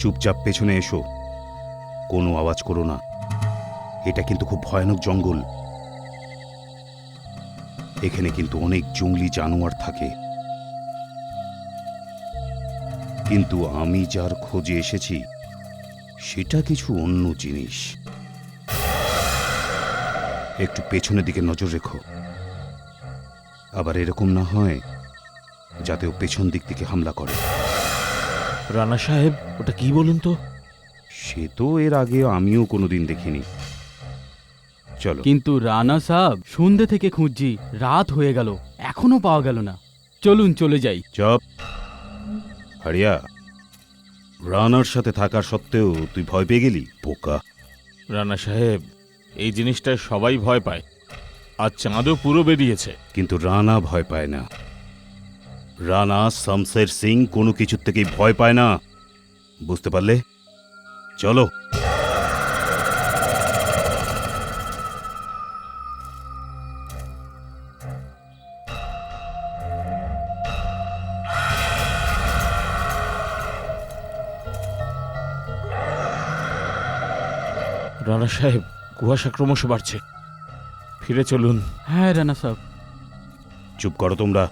চুপচাপ পেছনে এসো, কোনো আওয়াজ করো না। এটা কিন্তু খুব ভয়ানক জঙ্গল, এখানে কিন্তু অনেক জঙ্গলি জানোয়ার থাকে। কিন্তু আমি যার খোঁজে এসেছি সেটা কিছু অন্য জিনিস। একটু পেছনের দিকে নজর রেখো, আবার এরকম না হয় যাতে ও পেছন দিক থেকে হামলা করে। রানা সাহেব, ওটা কি বলুন তো? সে তো এর আগে আমিও কোনোদিন দেখিনি। চলো। কিন্তু রানা সাহেব, সন্ধ্যে থেকে খুঁজছি, রাত হয়ে গেল, এখনো পাওয়া গেল না। চলুন চলে যাই। চপ হারিয়া, রানার সাথে থাকার সত্ত্বেও তুই ভয় পেয়ে গেলি, বোকা। রানা সাহেব, এই জিনিসটায় সবাই ভয় পায়, আর চাঁদও পুরো বেরিয়েছে। কিন্তু রানা ভয় পায় না। রানা শমশের সিং কোনো কিছুর থেকেই ভয় পায় না, বুঝতে পারলে? চলো। রানা সাহেব, কুয়াশা ক্রমশ বাড়ছে, ফিরে চলুন। হ্যাঁ রানা সাহেব। চুপ করো তোমরা,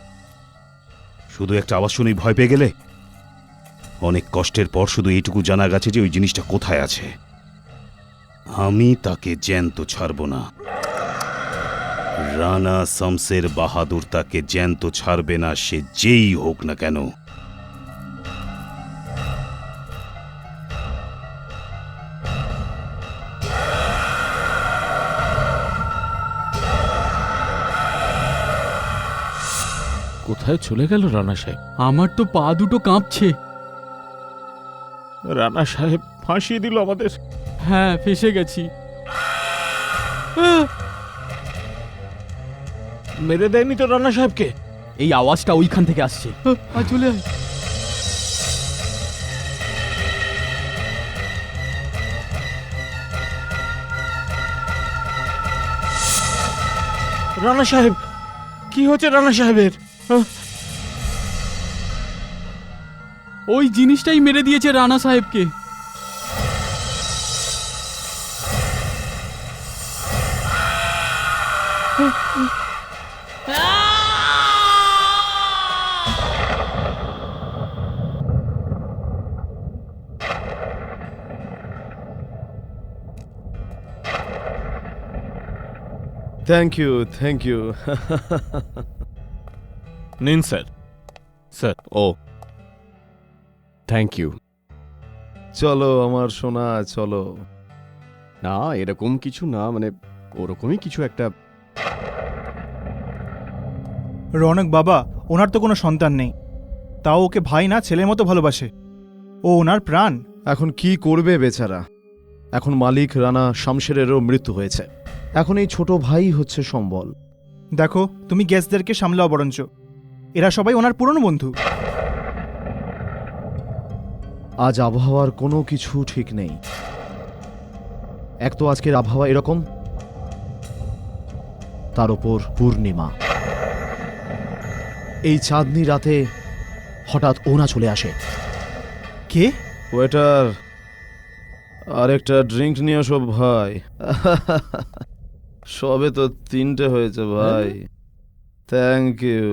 শুধু একটা আওয়াজ শুনেই ভয় পেয়ে গেলে? অনেক কষ্টের পর শুধু এইটুকু জানা গেছে যে ওই জিনিসটা কোথায় আছে। আমি তাকে জ্যান্ত ছাড়ব না। রানা শমশের বাহাদুর তাকে জ্যান্ত ছাড়বে না, সে যেই হোক না কেন। কোথায় চলে গেল রানা সাহেব? আমার তো পা দুটো কাঁপছে। রানা সাহেব ফাঁসিয়ে দিল আমাদের। হ্যাঁ, ফেসে গেছি। মেরে দেয়নি তো রানা সাহেবকে? এই আওয়াজটা ওইখান থেকে আসছে। চলে আয়। রানা সাহেব, কি হচ্ছে রানা সাহেবের? ওই জিনিসটাই মেরে দিয়েছে রানা সাহেবকে। Thank you, thank you. নিন স্যার। স্যার, ও থ্যাংক ইউ। চলো আমার সোনা, চলো। না, এরকম কিছু না, মানে ওরকমই কিছু একটা। রৌনক বাবা, ওনার তো কোনো সন্তান নেই, তাও ওকে ভাই না ছেলের মতো ভালোবাসে। ও ওনার প্রাণ। এখন কি করবে বেচারা? এখন মালিক রানা শামশেরেরও মৃত্যু হয়েছে, এখন এই ছোট ভাই হচ্ছে সম্বল। দেখো, তুমি গেস্টদেরকে সামলাও বরঞ্চ, এরা সবাই ওনার পুরনো বন্ধু। আজ আবহাওয়ার কোনো কিছু ঠিক নেই। এক তো আজকের আবহাওয়া এরকম, তার ওপর পূর্ণিমা। এই চাঁদনি রাতে হঠাৎ ওনা চলে আসে। কে? ওয়েটার, আরেকটা ড্রিঙ্ক নিয়ে সব ভাই। সবে তো 3টে হয়েছে ভাই। Thank you.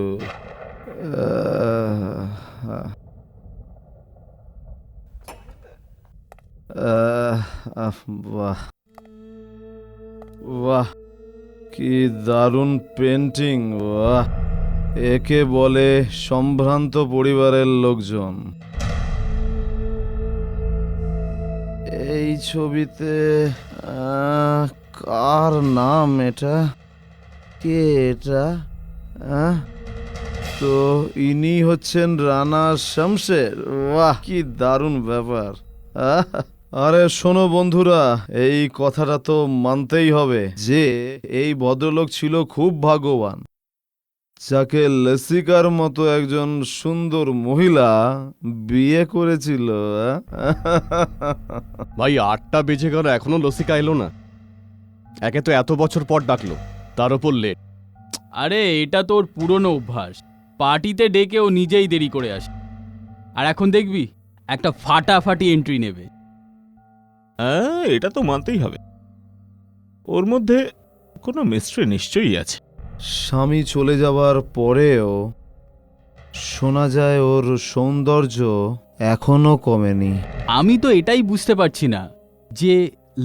বাহ বাহ, কি দারুণ পেন্টিং! বাহ, একে বলে সম্ভ্রান্ত পরিবারের লোকজন। এই ছবিতে কার নাম এটা? কে এটা? তো ইনি হচ্ছেন রানা শমশের। বাহ, কি দারুণ ব্যাপার! আরে শোনো বন্ধুরা, এই কথাটা তো মানতেই হবে যে এই ভদ্রলোক ছিল খুব ভাগ্যবান, যাকে লসিকার মতো একজন সুন্দর মহিলা বিয়ে করেছিল। ভাই, 8টা বেজে গেল, এখনো লসিকা এলো না। একে তো এত বছর পর ডাকলো, তার উপর লেট। আরে এটা তোর পুরনো অভ্যাস, পার্টিতে ডেকে ও নিজেই দেরি করে আসে। আর এখন দেখবি একটা ফাটাফাটি এন্ট্রি নেবে। হ্যাঁ, এটা তো মানতেই হবে, ওর মধ্যে কোনো মিস্ট্রি নিশ্চয়ই আছে। স্বামী চলে যাবার পরেও শোনা যায় ওর সৌন্দর্য এখনো কমেনি। আমি তো এটাই বুঝতে পারছি না যে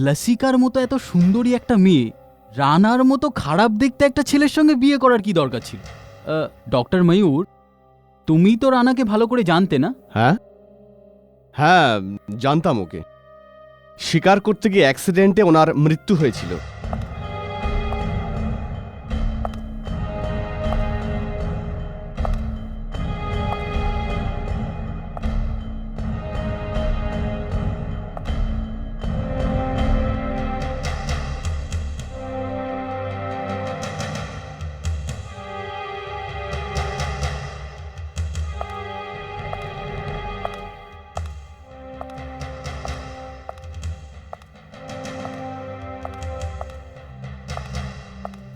লসিকার মতো এত সুন্দরী একটা মেয়ে রানার মতো খারাপ দেখতে একটা ছেলের সঙ্গে বিয়ে করার কি দরকার ছিল? ডক্টর ময়ূর, তুমি তো রানাকে ভালো করে জানতে না? হ্যাঁ হ্যাঁ, জানতাম ওকে। শিকার করতে গিয়ে অ্যাক্সিডেন্টে ওনার মৃত্যু হয়েছিল।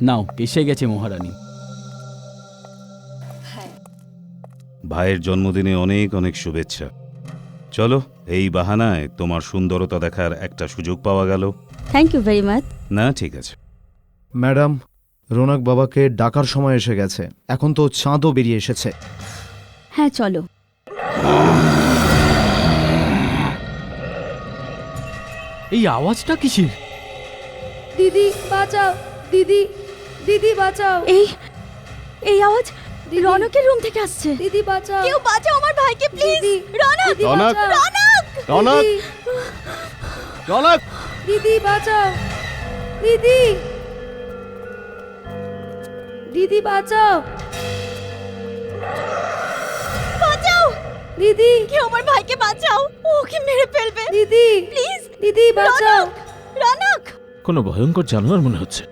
নাও, এসে গেছে মহারানী। ভাইয়ের জন্মদিনে অনেক অনেক শুভেচ্ছা। চলো, এই বাহানায় তোমার সুন্দরতা দেখার একটা সুযোগ পাওয়া গেল। Thank you very much. না, ঠিক আছে। ম্যাডাম, রৌনক বাবাকে ডাকার সময় এসে গেছে। এখন তো চাঁদও বেরিয়ে এসেছে। হ্যাঁ চলো। এই আওয়াজটা কিসের? দিদি বাঁচাও, দিদি, দিদি বাঁচাও, এই এই আওয়াজ দিদি। রনকের রুম থেকে আসছে। দিদি বাঁচাও, কেউ বাঁচাও আমার ভাইকে প্লিজ। দিদি, রনক, দিদি রনক! বাঁচাও, রনক! দিদি, রনক! দিদি বাঁচাও, দিদি, দিদি বাঁচাও, বাঁচাও, দিদি, কেউ আমার ভাইকে বাঁচাও, ওকে মেরে ফেলবে। দিদি, প্লিজ দিদি বাঁচাও। রনক। কোনো ভয়ঙ্কর জানোয়ার মনে হচ্ছে।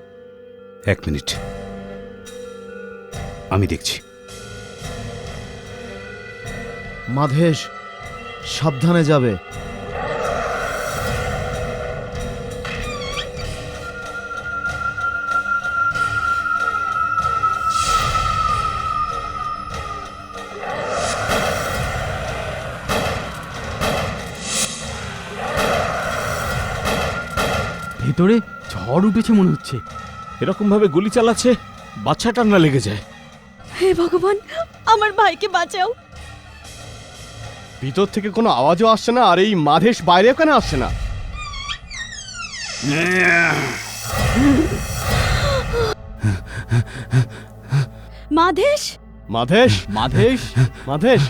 এক মিনিট, আমি দেখছি। মাধেশ, সাবধানে যাবে। ভেতরে ঝড় উঠেছে মনে হচ্ছে। এরকম ভাবে গুলি চালাচ্ছে, বাচ্চাটার না লেগে যায়। হে ভগবান, আমার ভাইকে বাঁচাও। ভিতর থেকে কোনো আওয়াজও আসছে না, আর এই মাধেশ বাইরেও কেন আসছে না? মাধেশ, মাধেশ! মাধেশ, মাধেশ!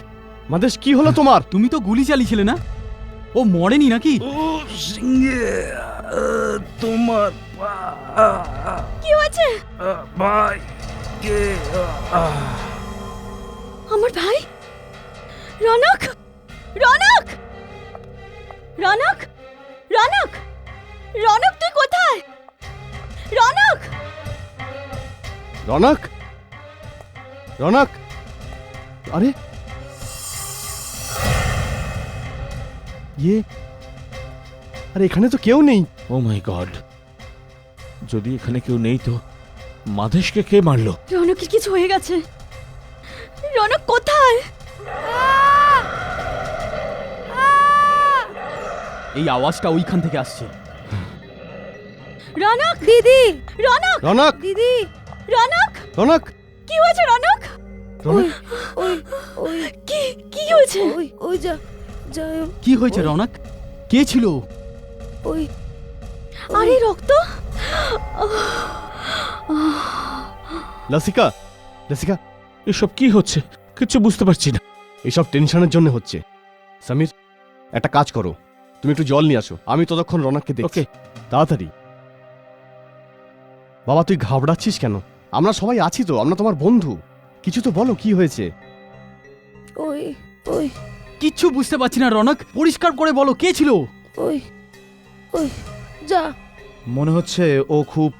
মাধেশ, কি হলো তোমার? তুমি তো গুলি চালিয়েছিলে না? ও মরেনি নাকি? তোমার কি হয়েছে? ভাই আমার ভাই রনক, রনক, রনক, রনক, রনক, তুই কোথায়? রনক, রনক! রনক! আরে আরে এখানে তো কেউ নেই। ও মাই গড, যদি এখানে কেউ নেই তো মাধেশকে কে মারলো? রনকের কিছু হয়ে গেছে। রনক কোথায়? এই আওয়াজটা ওইখান থেকে আসছে। রনক, দিদি, রনক, রনক! দিদি, রনক, রনক! কি হয়েছে রনক? ওই, ওই, ওই, কি কি হয়েছে? ওই, ওই যা, যায়, কি হয়েছে রনক? কে ছিল? ওই, আরে রক্ত। লসিকা! লসিকা! এসব কি হচ্ছে কিছু বুঝতে পারছি না। এসব টেনশনের জন্য হচ্ছে। সমীর, একটা কাজ করো, তুমি একটু জল নিয়ে আসো, আমি ততক্ষণ রনককে দেখছি। ওকে। তাড়াতাড়ি। বাবা, তুই ঘাবড়াচ্ছিস কেন? আমরা সবাই আছি তো, আমরা তোমার বন্ধু। কিছু তো বলো, কি হয়েছে? ওই, ওই, কিচ্ছু বুঝতে পারছি না রনক, পরিষ্কার করে বলো কে ছিল? ওই, ওই, যা। মনে হচ্ছে ও খুব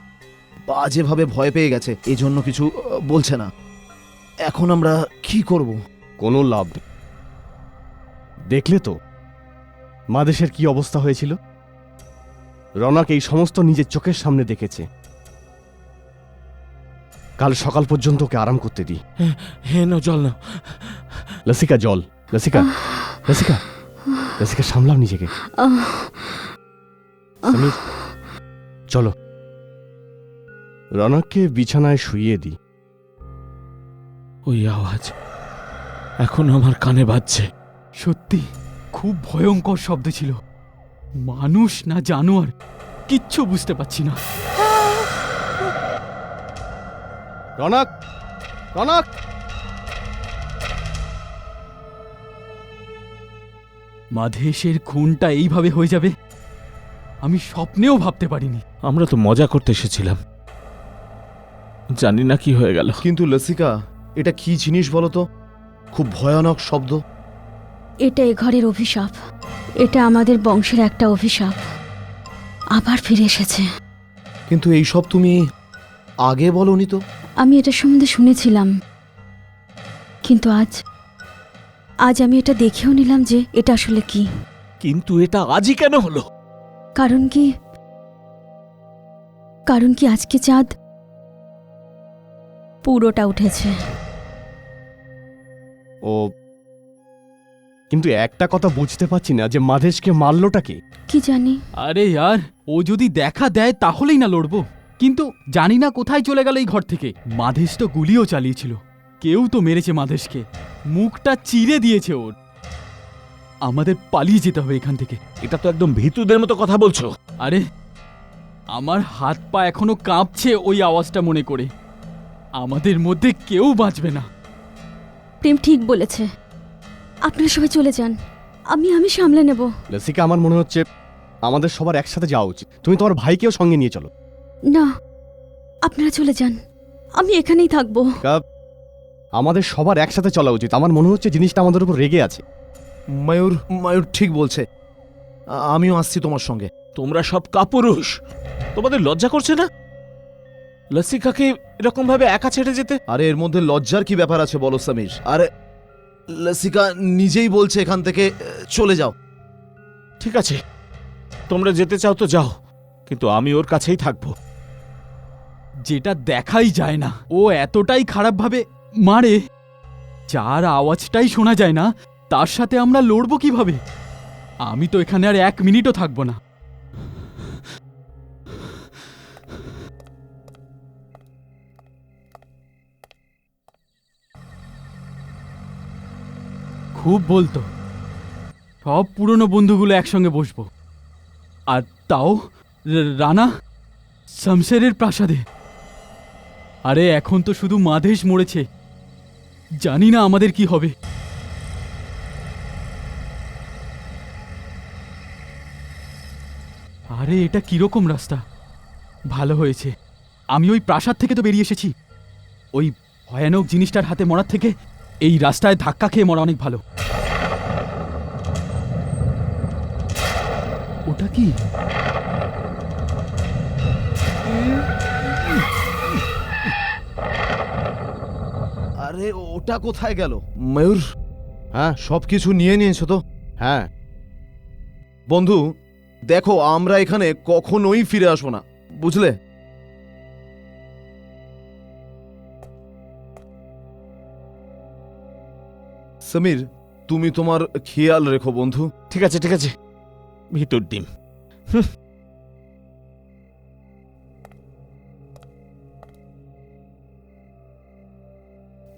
বাজেভাবে ভয় পেয়ে গেছে, এই জন্য কিছু বলছে না। এখন আমরা কি করব? কোনো লাভ নেই। দেখলে তো মাদেশের কি অবস্থা হয়েছিল। রনক এই সমস্ত নিজের চোখের সামনে দেখেছে। কাল সকাল পর্যন্ত ওকে আরাম করতে দিই। হ্যাঁ নাও, জল নাও। লসিকা, জল। লসিকা, লসিকা, লসিকা সামলাও নিজেকে। সমীর, চলো রনককে বিছানায় শুইয়ে দিই। ওই আওয়াজ এখন আমার কানে বাজছে। সত্যি খুব ভয়ঙ্কর শব্দ ছিল। মানুষ না জানোয়ার কিচ্ছু বুঝতে পারছি না। রনক, রনক! মাধেশের খুনটা এইভাবে হয়ে যাবে আমি স্বপ্নেও ভাবতে পারিনি। আমরা তো মজা করতে এসেছিলাম, জানি না কি হয়ে গেল। কিন্তু লসিকা, এটা কি জিনিস বলো তো? খুব ভয়ানক শব্দ। এটা এ ঘরের অভিশাপ। এটা আমাদের বংশের একটা অভিশাপ আবার ফিরে এসেছে। কিন্তু এই সব তুমি আগে বলনি তো। আমি এটা সম্বন্ধে শুনেছিলাম, কিন্তু আজ আমি এটা দেখেও নিলাম যে এটা আসলে কি। কিন্তু এটা আজই কেন হলো? কারণ কি আজকে চাঁদ পুরোটা উঠেছে। ও, কিন্তু একটা কথা বুঝতে পারছি না যে মাধেশকে মারলোটা কে? কি জানি। আরে यार, ও যদি দেখা দেয় তাহলেই না লড়বো, কিন্তু জানি না কোথায় চলে গেল এই ঘর থেকে। মাধেশ তো গুলিও চালিয়েছিল। কেউ তো মেরেছে মাধেশকে, মুখটা চিরে দিয়েছে ওর। আমাদের পালিয়ে যেতে হবে এখান থেকে। এটা তো একদম ভীতুদের মতো কথা বলছো। আরে আমার হাত পা এখনো কাঁপছে ওই আওয়াজটা মনে করে। আমাদের মধ্যে কেউ বাঁচবে না। প্রেম ঠিক বলেছে, আপনারা সবাই চলে যান, আমি সামলে নেব। লসিকা, আমার মনে হচ্ছে আমাদের সবার একসাথে যাওয়া উচিত। তুমি তোমার ভাইকেও সঙ্গে নিয়ে চলো। না, আপনারা চলে যান, আমি এখানেই থাকবো। আমাদের সবার একসাথে চলা উচিত। আমার মনে হচ্ছে জিনিসটা আমাদের উপর রেগে আছে। ময়ূর ঠিক বলছে। আমিও আসছি তোমার সঙ্গে। তোমরা সব কাপুরুষ, তোমাদের লজ্জা করছে না লসিকাকে এরকম ভাবে একা ছেড়ে যেতে? আরে এর মধ্যে লজ্জার কি ব্যাপার আছে বলো সমীর? আরে লসিকা নিজেই বলছে এখান থেকে চলে যাও। ঠিক আছে, তোমরা যেতে চাও তো যাও, কিন্তু আমি ওর কাছেই থাকবো। যেটা দেখাই যায় না, ও এতটাই খারাপভাবে মারে, যার আওয়াজটাই শোনা যায় না, তার সাথে আমরা লড়বো কিভাবে? আমি তো এখানে আর 1 মিনিটও থাকবো না। খুব বলতো সব পুরনো বন্ধুগুলো একসঙ্গে বসবো, আর তাও রানা শমশেরের প্রাসাদে। আরে এখন তো শুধু মাধেশ মরেছে, জানি না আমাদের কি হবে। আরে এটা কিরকম রাস্তা? ভালো হয়েছে আমি ওই প্রাসাদ থেকে তো বেরিয়ে এসেছি। ওই ভয়ানক জিনিসটার হাতে মরার থেকে এই রাস্তায় ধাক্কা খেয়ে মরা অনেক ভালো। ওটা কি? আরে ওটা কোথায় গেল? ময়ূর, হ্যাঁ সবকিছু নিয়ে নিয়েছো তো? হ্যাঁ, বন্ধু দেখো, আমরা এখানে কখনোই ফিরে আসবো না, বুঝলে? সমীর, তুমি তোমার খেয়াল রেখো বন্ধু। ঠিক আছে ঠিক আছে, ভিতর ডিম।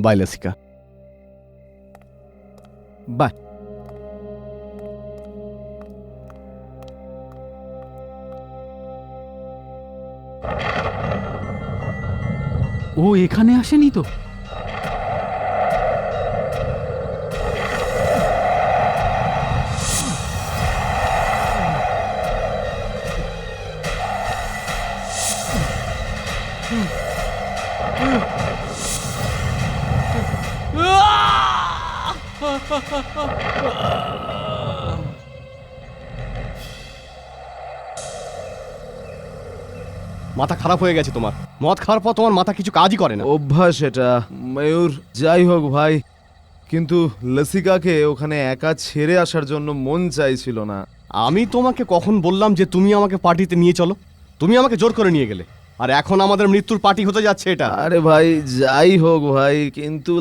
বাই লসিকা। বাই। ও এখানে আসেনি তো? মাথা খারাপ হয়ে গেছে তোমার। মদ খাওয়ার পর তোমার মাথা কিছু কাজই করে না। অভ্যাস এটা। ময়ূর, যাই হোক ভাই, কিন্তু লসিকাকে ওখানে একা ছেড়ে আসার জন্য মন চাইছিল না। আমি তোমাকে কখন বললাম যে তুমি আমাকে পার্টিতে নিয়ে চলো? তুমি আমাকে জোর করে নিয়ে গেলে, আর এখন আমাদের মৃত্যুর পার্টি হতে যাচ্ছে এটা। আরে ভাই যাই হোক ভাই, কিন্তু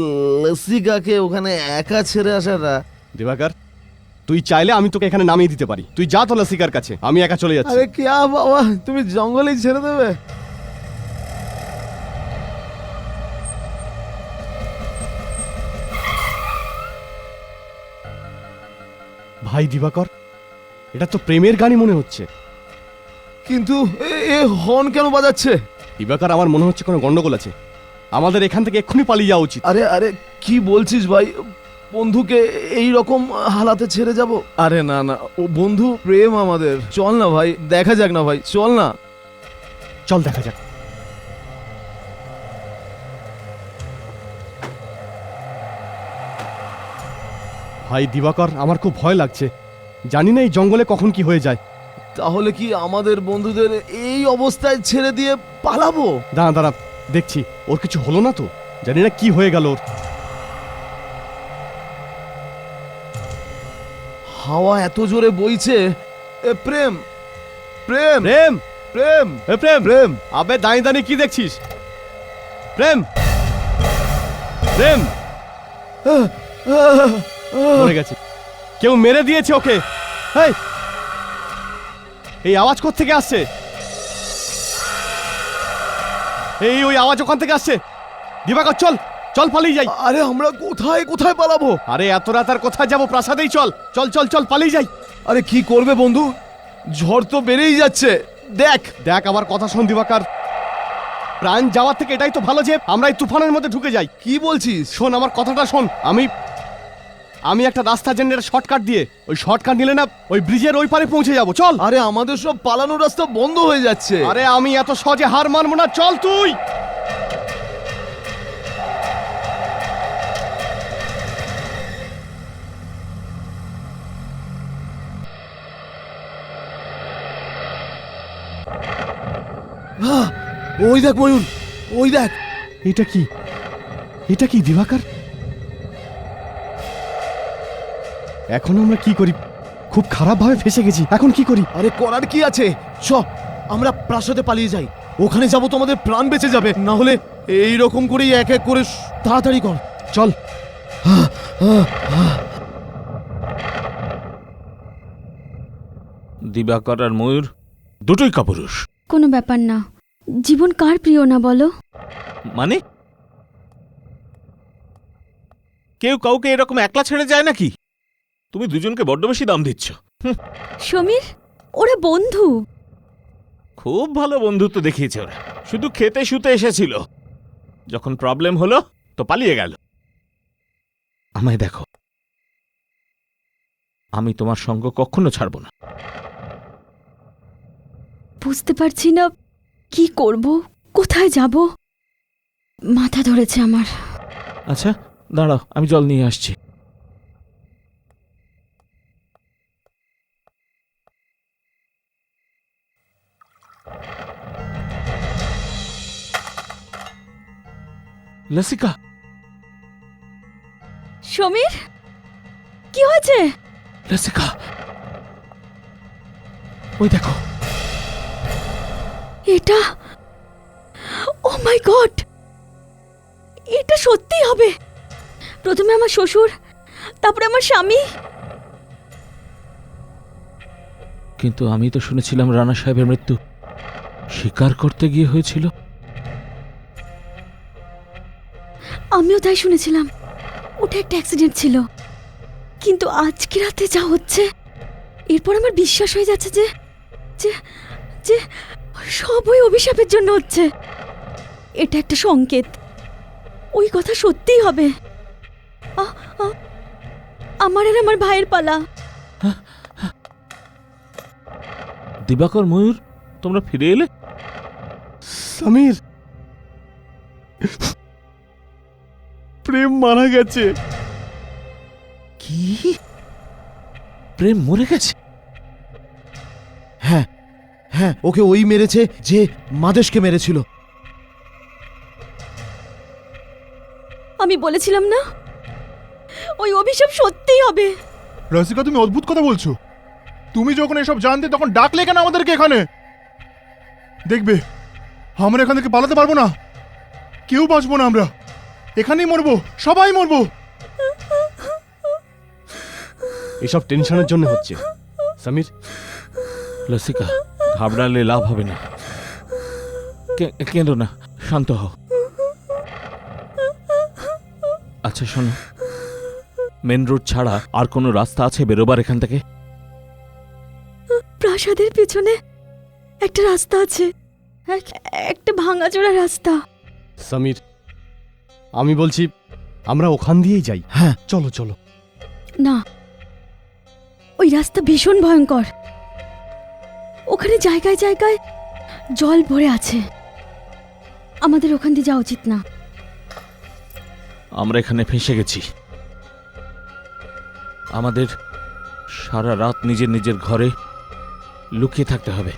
লসিকাকে ওখানে একা ছেড়ে আসাটা। দিবাকর, তুই চাইলে আমি তোকে এখানে নামিয়ে দিতে পারি। তুই যা তো লসিকার কাছে, আমি একা চলে যাচ্ছি। আরে ক্যা বাবা, তুমি জঙ্গলেই ছেড়ে দেবে? ভাই দিবাকর, এটা তো প্রেমের গানই মনে হচ্ছে। কিন্তু এ হর্ন কেন বাজাচ্ছে? দিবাকর, আমার মনে হচ্ছে কোনো গন্ডগোল আছে। আমাদের এখান থেকে এক্ষুনি পালিয়ে যাওয়া উচিত। আরে আরে কি বলছিস ভাই? বন্ধুকে এই রকম হালাতে ছেড়ে যাব? আরে না না, ও বন্ধু প্রেম আমাদের। চল না ভাই, দেখা যাক না ভাই, চল না। চল দেখা যাক। ভাই দিবাকর, আমার খুব ভয় লাগছে। জানি না এই জঙ্গলে কখন কি হয়ে যায়। তাহলে কি আমাদের বন্ধুদের এই অবস্থায় ছেড়ে দিয়ে পালাবো? দাঁড়া দাঁড়া, দেখছি ওর কিছু হলো না তো। জানি না কি হয়ে গেল ওর। হাওয়া এত জোরে বইছে। এ প্রেম, প্রেম, প্রেম, প্রেম, এ প্রেম, প্রেম। আবে দাঁড়িয়ে দাঁড়িয়ে কি দেখছিস? প্রেম, প্রেম মরে গেছে। কেউ মেরে দিয়েছে ওকে। হেই, এই আওয়াজ কোত্থেকে আসছে? এই ওই আওয়াজ ওখান থেকে আসছে। দিবাকর চল, চল পালিয়ে যাই। আরে আমরা কোথায় কোথায় পালাবো? আরে এত রাত আর কোথায় যাবো? প্রাসাদেই চল, চল চল চল পালিয়ে যাই। আরে কি করবে বন্ধু? ঝড় তো বেড়েই যাচ্ছে। দেখ দেখ, আমার কথা শোন দিবাকর। প্রাণ যাওয়ার থেকে এটাই তো ভালো যে আমরা এই তুফানের মধ্যে ঢুকে যাই। কি বলছিস? শোন আমার কথাটা শোন। আমি একটা রাস্তা জেনে শর্টকাট দিয়ে, ওই শর্টকাট নিলে না ওই ব্রিজের ওই পারে পৌঁছে যাবো। চল। আরে আমাদের সব পালানোর রাস্তা বন্ধ হয়ে যাচ্ছে। আরে আমি এত সহজে হার মানবো না, চল তুই। ওই দেখ ময়ূর, ওই দেখ। এটা কি? এটা কি দিবাকর? এখন আমরা কি করি? খুব খারাপ ভাবে ফেসে গেছি। এখন কি করি? আরে করার কি আছে? চ আমরা প্রাসাদে পালিয়ে যাই। ওখানে যাবো তো আমাদের প্রাণ বেঁচে যাবে। না হলে এই রকম করেই এক এক করে তাড়াতাড়ি কর। চল। দিবাকর আর ময়ূর দুটোই কাপুরুষ। কোনো ব্যাপার না। জীবন কার প্রিয় না বলো? মানে কেউ কাউকে এরকম একলা ছেড়ে যায় নাকি? তুমি দুজনকে বড্ড বেশি দাম দিচ্ছ। সমীর, ওরা বন্ধু। খুব ভালো বন্ধুত্ব দেখিয়েছে ওরা। শুধু খেতে শুতে এসেছিল, যখন প্রবলেম হলো তো পালিয়ে গেল। আমায় দেখো, আমি তোমার সঙ্গ কখনো ছাড়ব না। বুঝতে পারছি না কি করব, কোথায় যাব। মাথা ধরেছে আমার। আচ্ছা দাঁড়াও, আমি জল নিয়ে আসছি। লসিকা। সমীর, কি হয়েছে? লসিকা, ওই দেখো। এটা, ও মাই গড, এটা সত্যি হবে। প্রথমে আমার শ্বশুর, তারপরে আমার স্বামী। কিন্তু আমি তো শুনেছিলাম রানা সাহেবের মৃত্যু স্বীকার করতে গিয়ে হয়েছিল। আমিও তাই শুনেছিলাম, ওটা একটা অ্যাক্সিডেন্ট ছিল। কিন্তু আজকে রাতে যা হচ্ছে, এরপর আমার বিশ্বাস হয়ে যাচ্ছে যে যে যে সব ওই অভিশাপের জন্য হচ্ছে। এটা একটা সংকেত, ওই কথা সত্যিই হবে। আমার আর আমার ভাইয়ের পালা। দিবাকর, ময়ূর, তোমরা ফিরে এলে? সমীর, প্রেম মারা গেছে। কি? প্রেম মরে গেছে? হ্যাঁ হ্যাঁ, ওকে ওই মেরেছে যে মাদেশকে মেরেছিল। আমি বলেছিলাম না, ওই অভিশাপ সত্যিই হবে। রসিকা, তুমি অদ্ভুত কথা বলছো। তুমি যখন এসব জানতে তখন ডাকলে কেন আমাদেরকে এখানে? দেখবে, আমরা এখান থেকে পালাতে পারবো না। কেউ বাঁচবো না, আমরা এখানেই মরবো, সবাই মরবো। এসব টেনশনের জন্য হচ্ছে। সমীর, লসিকা, ঘাবড়ালে লাভ হবে না। কেঁদো না, শান্ত হও। আচ্ছা শোনো, মেন রোড ছাড়া আর কোনো রাস্তা আছে বেরোবার এখান থেকে? প্রাসাদের পিছনে একটা রাস্তা আছে, একটা ভাঙাচোরা রাস্তা। সমীর, আমি বলছি আমরা ওখান দিয়েই যাই। হ্যাঁ, চলো চলো। না, ওই রাস্তা ভীষণ ভয়ঙ্কর। ওখানে জায়গায় জায়গায় জল ভরে আছে। আমাদের ওখান দিয়ে যাওয়া উচিত না। আমরা এখানে ফেঁসে গেছি। আমাদের সারা রাত নিজের নিজের ঘরে লুকিয়ে থাকতে হবে।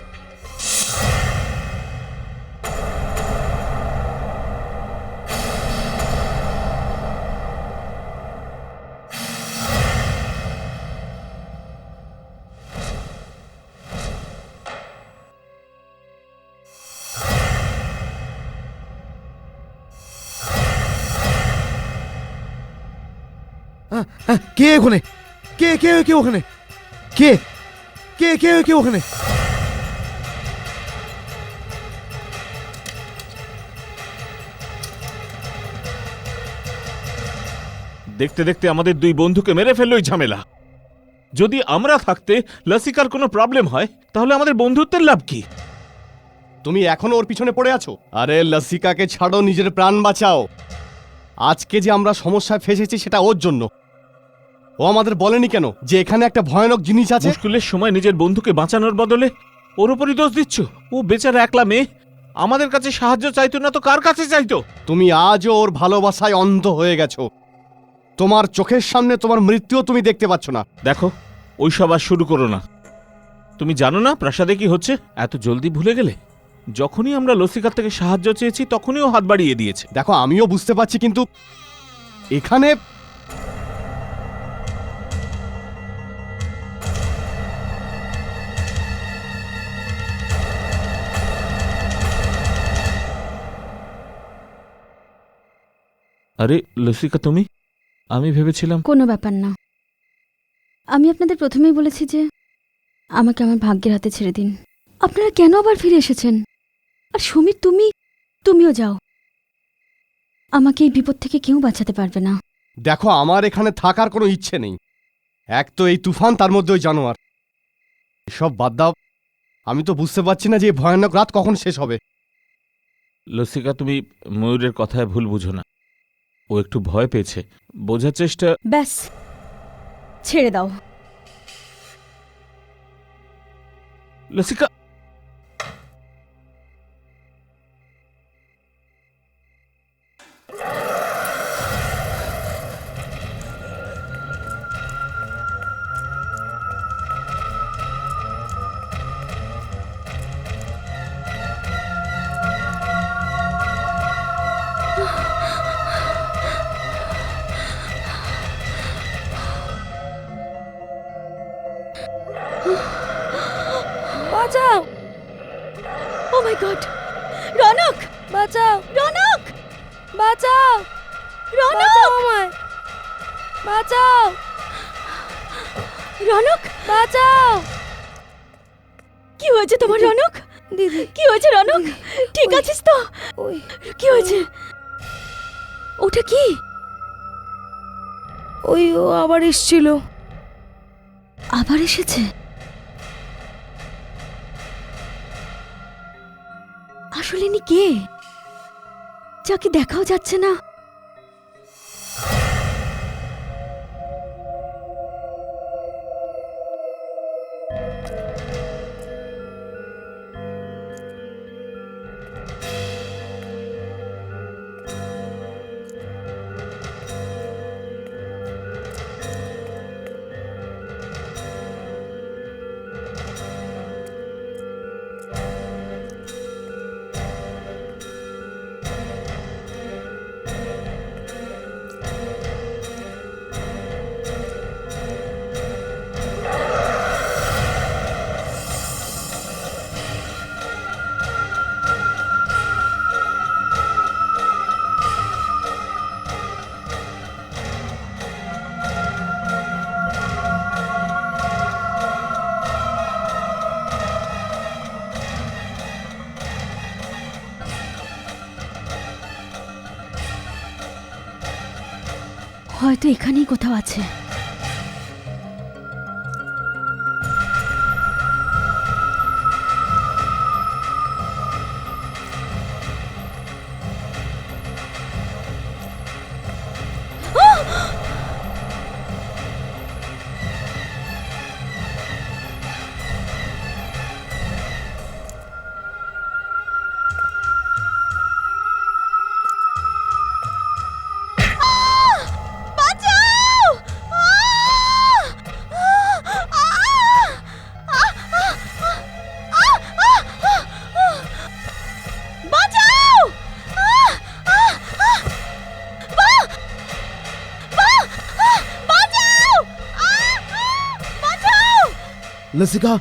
কে ওখানে? কে কে কে ওখানে? কে কে কে কে ওখানে? দেখতে দেখতে আমাদের দুই বন্ধুকে মেরে ফেললোই ঝামেলা। যদি আমরা থাকতে লসিকার কোনো প্রবলেম হয় তাহলে আমাদের বন্ধুত্বের লাভ কি? তুমি এখনো ওর পিছনে পড়ে আছো? আরে লসিকাকে ছাড়ো, নিজের প্রাণ বাঁচাও। আজকে যে আমরা সমস্যায় ফেসেছি সেটা ওর জন্য। ও আমাদের বলেনি কেন যে এখানে একটা ভয়ানক জিনিস আছে? মুশকিলের সময় নিজের বন্ধুকে বাঁচানোর বদলে ওর উপরই দোষ দিচ্ছ। ও বেচারা একলা মেয়ে, আমাদের কাছে সাহায্য চাইতো না তো কার কাছে চাইতো? তুমি আজও ওর ভালোবাসায় অন্ধ হয়ে গেছো। তোমার চোখের সামনে তোমার মৃত্যুও তুমি দেখতে পাচ্ছ না। দেখো, ওইসব আর শুরু করো না। তুমি জানো না প্রাসাদে কি হচ্ছে? এত জলদি ভুলে গেলে? যখনই আমরা লসিকার থেকে সাহায্য চেয়েছি তখনই ও হাত বাড়িয়ে দিয়েছে। দেখো, আমিও বুঝতে পারছি, কিন্তু এখানে আরে লসিকা, তুমি? আমি ভেবেছিলাম কোনো ব্যাপার না। আমি আপনাদের প্রথমেই বলেছি যে আমাকে আমার ভাগ্যের হাতে ছেড়ে দিন। আপনারা কেন আবার ফিরে এসেছেন? আর সমীর, তুমিও যাও। আমাকে এই বিপদ থেকে কেউ বাঁচাতে পারবে না। দেখো, আমার এখানে থাকার কোনো ইচ্ছে নেই। এক তো এই তুফান, তার মধ্যে ওই জানোয়ার। এসব বাদ দাও। আমি তো বুঝতে পারছি না যে এই ভয়ানক রাত কখন শেষ হবে। লসিকা, তুমি ময়ূরের কথায় ভুল বুঝো না। ও একটু ভয় পেয়েছে, বোঝার চেষ্টা। ব্যাস, ছেড়ে দাও। লসিকা, বাঁচাও, ও মাই গড! রনক! বাঁচাও, রনক! বাঁচাও, রনক! বাঁচাও আমায়, বাঁচাও, রনক! বাঁচাও। কি হয়েছে তোমার রনক? দিদি, কি হয়েছে রনক? ঠিক আছিস তো? ওই কি হয়েছে? ওটা কি? ওই ও আবার এসেছিল। আবার এসেছে? আসলে ইনি কে, যাকে দেখাও যাচ্ছে না? হয়তো এখানেই কোথাও আছে। লসিকা,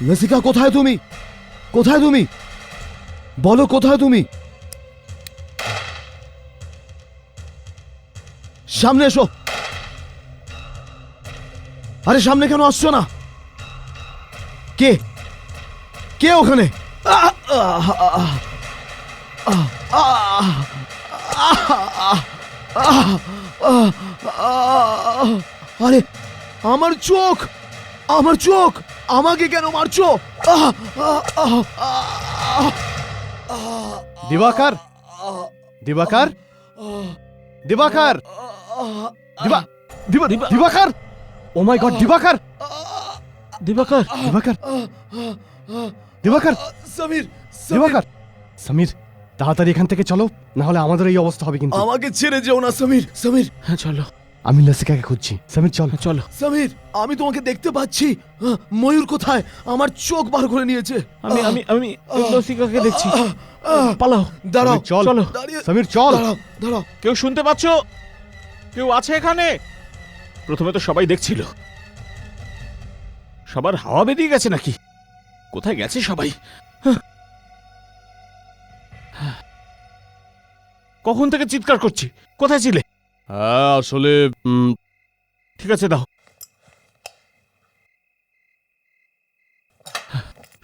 লসিকা কোথায় তুমি? কোথায় তুমি? বলো কোথায় তুমি? সামনে এসো। আরে সামনে কেন আসছো না? কে কে ওখানে? আরে আমার চোখ, আমার চোখ! আমাকে কেন মারছো? দিবাকর, দিবাকর, দিবাকর, দিবাকর! ও মাই গড, দিবাকর, দিবাকর, দিবাকর, দিবাকর, সমীর, দিবাকর! সমীর, তাড়াতাড়ি এখান থেকে চলো, না হলে আমাদের এই অবস্থা হবে কিন্তু। আমাকে ছেড়ে যেও না সমীর। সমীর, হ্যাঁ চলো, আমি লসিকাকে খুঁজছি। সমীর চল। চলো। সমীর, আমি তোমাকে দেখতে পাচ্ছি। ময়ূর কোথায়? আমার চোখ বার করে নিয়েছে। আমি আমি আমি লসিকাকে দেখছি। পালাও। দাঁড়াও, চল, চলো। দাঁড়িয়ে, সমীর চল। দাঁড়াও, দাঁড়াও। কেউ শুনতে পাচ্ছো? কেউ আছে এখানে? প্রথমে তো সবাই দেখছিল, সবার হাওয়া বেরিয়ে গেছে নাকি? কোথায় গেছে সবাই? কখন থেকে চিৎকার করছি, কোথায় ছিলে? হ্যাঁ আসলে ঠিক আছে, দাও।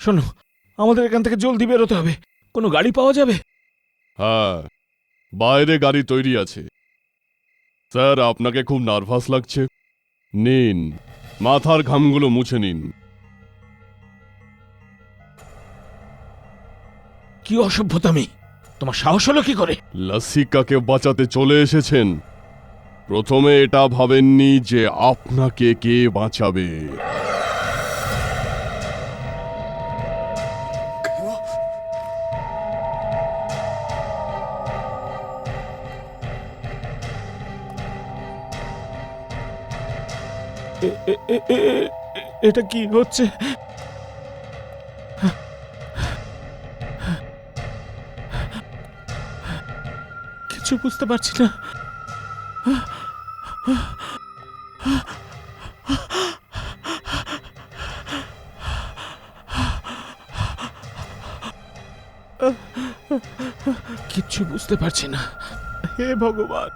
শোনো, আমাদের এখান থেকে জলদি বেরোতে হবে। কোনো গাড়ি পাওয়া যাবে? হ্যাঁ, বাইরে গাড়ি তৈরি আছে। স্যার, আপনাকে খুব নার্ভাস লাগছে। নিন, মাথার ঘামগুলো মুছে নিন। কি অসভ্যতামি! তোমার সাহস হলো কি করে? লসিকাকে বাঁচাতে চলে এসেছেন। প্রথমে এটা ভাবেননি যে আপনাকে কে বাঁচাবে। এটা কি হচ্ছে? কিছু বুঝতে পারছি না। কিচ্ছু বুঝতে পারছি না। হে ভগবান!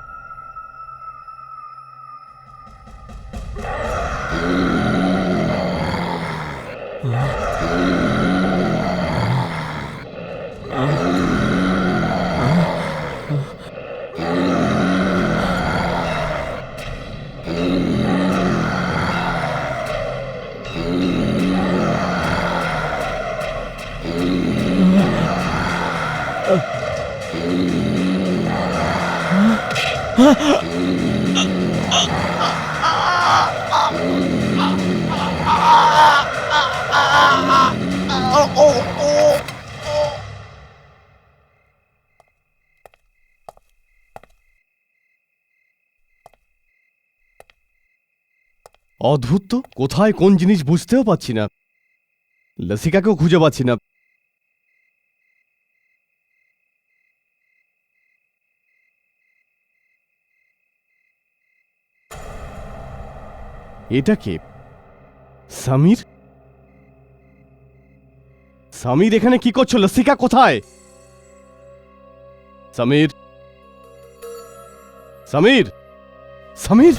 অদ্ভুত তো, কোথায় কোন জিনিস বুঝতেও পাচ্ছি না। লসিকাকেও খুঁজে পাচ্ছি না। এটা কে? সমীর? সমীর এখানে কি করছো? লসিকা কোথায়? সমীর, সমীর, সমীর!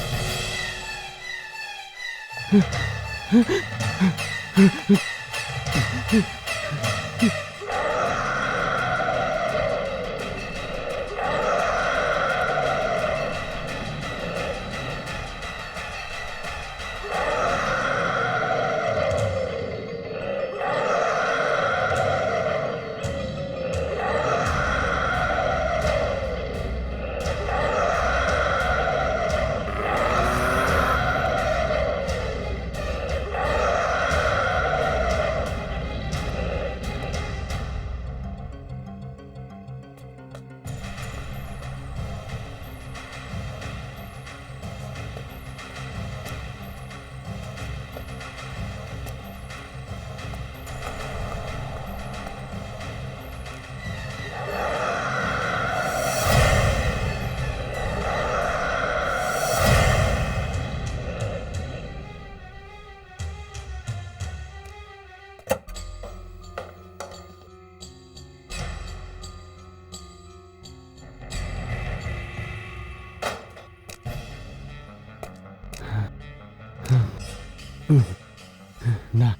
না,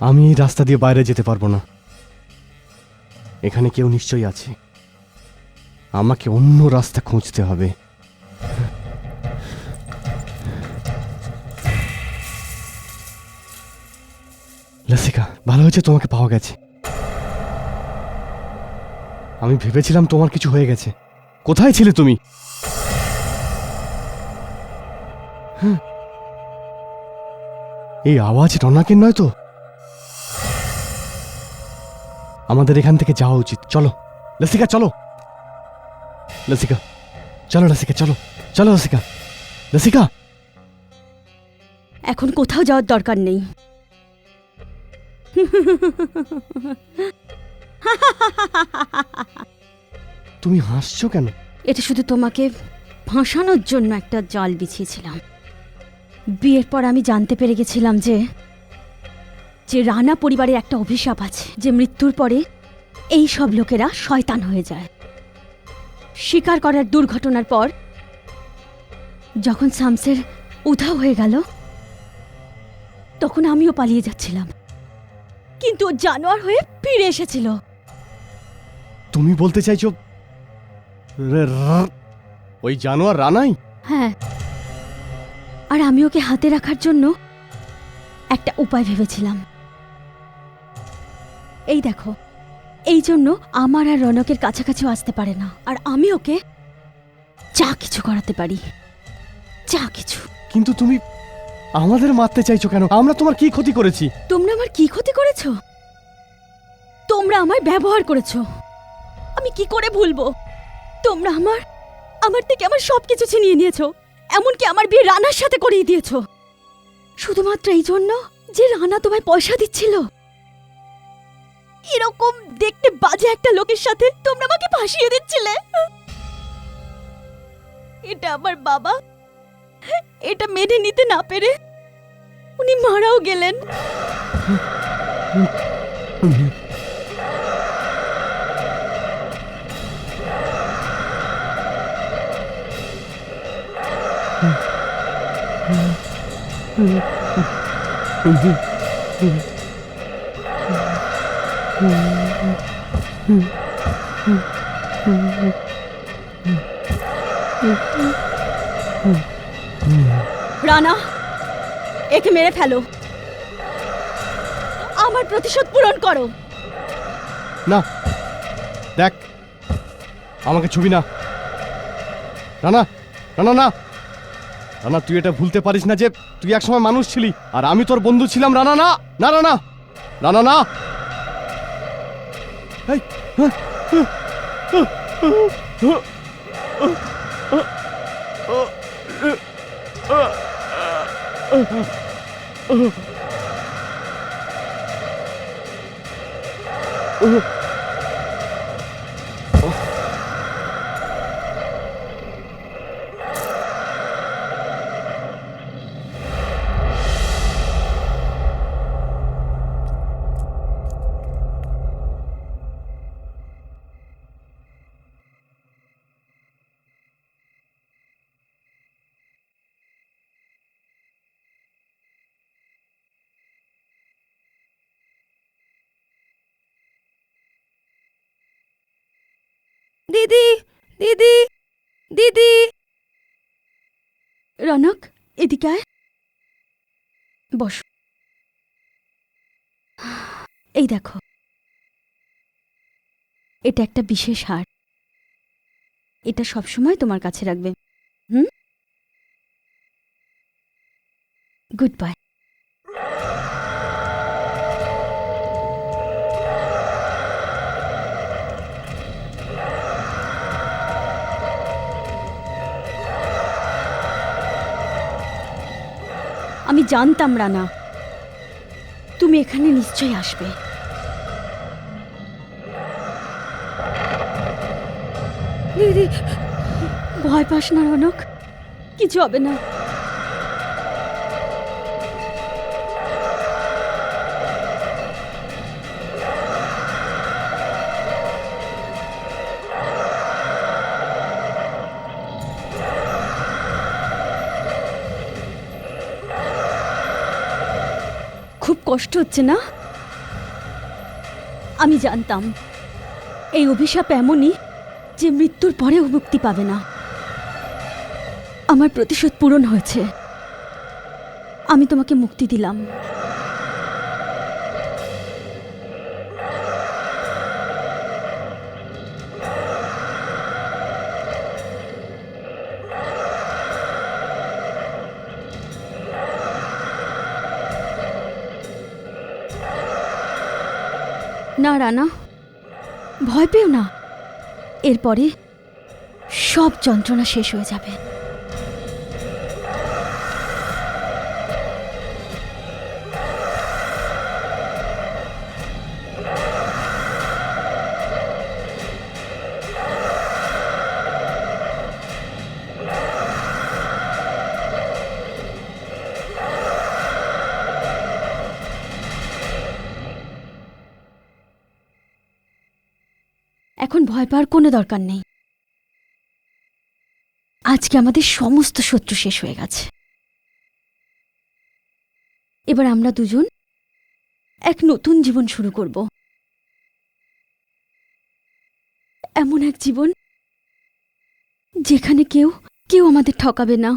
আমি এই রাস্তা দিয়ে বাইরে যেতে পারবো না। এখানে কেউ নিশ্চয়ই আছে, আমাকে অন্য রাস্তা খুঁজতে হবে। লসিকা, ভালো হয়েছে তোমাকে পাওয়া গেছে। আমি ভেবেছিলাম তোমার কিছু হয়ে গেছে। কোথায় ছিলে তুমি? হ্যাঁ, এই আওয়াজ রনাকের নয় তো? আমাদের এখান থেকে যাওয়া উচিত। চলো লসিকা, চলো লসিকা, চলো লসিকা, চলো চলো লসিকা। লসিকা, এখন কোথাও যাওয়ার দরকার নেই। তুমি হাসছো কেন? এটা শুধু তোমাকে ফাঁসানোর জন্য একটা জাল বিছিয়েছিলাম। বিয়ের পর আমি জানতে পেরে গেছিলাম যে রানা পরিবারের একটা অভিশাপ আছে, যে মৃত্যুর পরে এই সব লোকেরা শয়তান হয়ে যায়। শিকার করার দুর্ঘটনার পর যখন শামসের উধাও হয়ে গেল, তখন আমিও পালিয়ে যাচ্ছিলাম, কিন্তু ও জানোয়ার হয়ে ফিরে এসেছিল। তুমি বলতে চাইছো ওই জানোয়ার রানাই? হ্যাঁ, আর আমি ওকে হাতে রাখার জন্য একটা উপায় ভেবেছিলাম। এই দেখো, এই জন্য আমার আর রনকের কাছাকাছিও আসতে পারে না, আর আমি ওকে যা কিছু করাতে পারি, যা কিছু। কিন্তু তুমি আমাদের মারতে চাইছো কেন? আমরা তোমার কি ক্ষতি করেছি? তোমরা আমার কি ক্ষতি করেছো? তোমরা আমায় ব্যবহার করেছো। আমি কি করে ভুলবো? তোমরা আমার থেকে আমার সবকিছু ছিনিয়ে নিয়েছো, এমনকি আমার বিয়ে রানার সাথে করিয়ে দিয়েছো, শুধুমাত্র এই জন্য যে রানা তোমায় পয়সা দিচ্ছিল। এরকম দেখতে বাজে একটা লোকের সাথে তোমরা আমাকে ফাঁসিয়ে দিচ্ছিলে। এটা আমার বাবা, এটা মেনে নিতে না পেরে উনি মারাও গেলেন। রানা, একে মেরে ফেলো, আমার প্রতিশোধ পূরণ করো। না, দেখ, আমাকে ছবি না। রানা, রানা, না রানা, তুই এটা ভুলতে পারিস না যে তুই একসময় মানুষ ছিলি আর আমি তোর বন্ধু ছিলাম। রানা, না না, রানা, রানা, না। এই, দিদি, দিদি, দিদি। রনক, এদিকে আয়, বস। এই দেখো, এটা একটা বিশেষ হার, এটা সবসময় তোমার কাছে রাখবে। Good bye. আমি জানতাম রানা, তুমি এখানে নিশ্চয়ই আসবে। দিদি, ভয় পাস না রনক, কিছু হবে না। খুব কষ্ট হচ্ছে না? আমি জানতাম এই অভিশাপ এমনই যে মৃত্যুর পরেও মুক্তি পাবে না। আমার প্রতিশোধ পূরণ হয়েছে। আমি তোমাকে মুক্তি দিলাম। না রানা, ভয় পেও না। এরপরে সব যন্ত্রণা শেষ হয়ে যাবে। এখন ভয় পাওয়ার কোনো দরকার নেই। আজকে আমাদের সমস্ত শত্রু শেষ হয়ে গেছে। এবার আমরা দুজন এক নতুন জীবন শুরু করব। এমন এক জীবন যেখানে কেউ আমাদের ঠকাবে না।